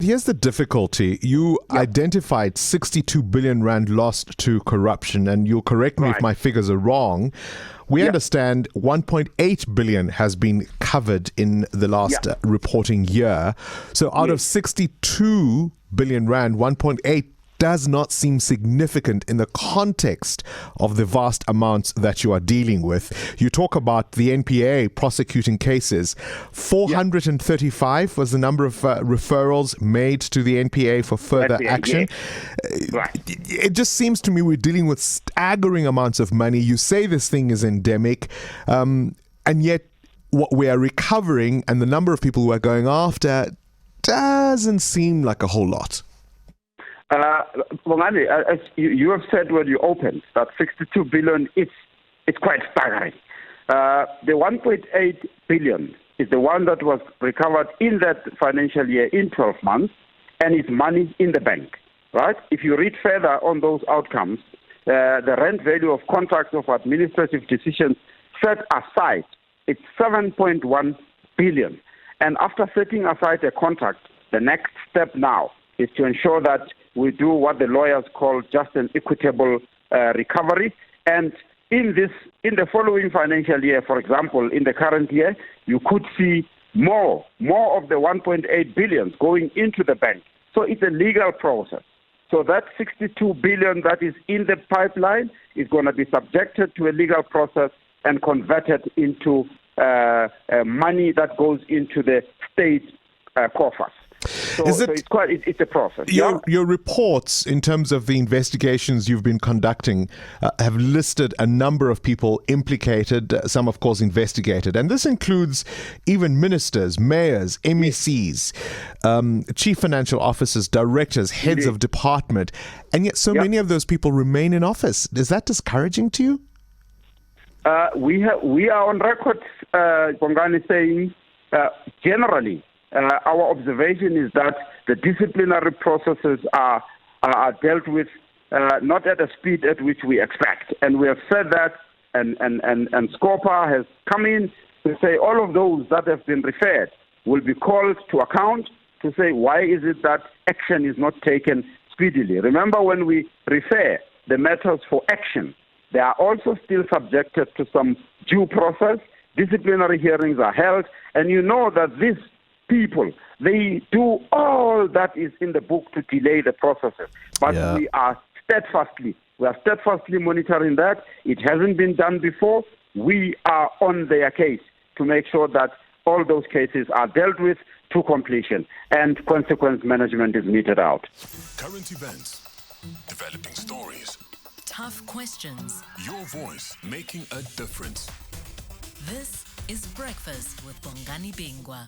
Here's the difficulty. You identified 62 billion rand lost to corruption, and you'll correct me if my figures are wrong. We understand 1.8 billion has been covered in the last reporting year. So out of 62 billion rand, 1.8 does not seem significant in the context of the vast amounts that you are dealing with. You talk about the NPA prosecuting cases. 435 was the number of referrals made to the NPA for further action. It just seems to me we're dealing with staggering amounts of money. You say this thing is endemic, and yet what we are recovering and the number of people who are going after doesn't seem like a whole lot. Bongani, as you have said when you opened, that 62 billion, it's quite staggering. The 1.8 billion is the one that was recovered in that financial year in 12 months, and it's money in the bank, right? If you read further on those outcomes, the rent value of contracts of administrative decisions set aside, it's 7.1 billion. And after setting aside a contract, the next step now is to ensure that we do what the lawyers call just and equitable recovery. And in the following financial year, for example, in the current year, you could see more of the 1.8 billion going into the bank. So it's a legal process. So that 62 billion that is in the pipeline is going to be subjected to a legal process and converted into money that goes into the state coffers. So it's a process. Your reports, in terms of the investigations you've been conducting, have listed a number of people implicated, some of course investigated. And this includes even ministers, mayors, MECs, chief financial officers, directors, heads of department. And yet so many of those people remain in office. Is that discouraging to you? We are on record, Bongani, saying generally, our observation is that the disciplinary processes are dealt with not at the speed at which we expect. And we have said that, and SCOPA has come in to say all of those that have been referred will be called to account to say why is it that action is not taken speedily. Remember, when we refer the matters for action, they are also still subjected to some due process. Disciplinary hearings are held, and you know that these people, they do all that is in the book to delay the processes. But we are steadfastly monitoring that. It hasn't been done before. We are on their case to make sure that all those cases are dealt with to completion and consequence management is meted out. Current events, developing stories, tough questions, your voice making a difference. This is Breakfast with Bongani Bingwa.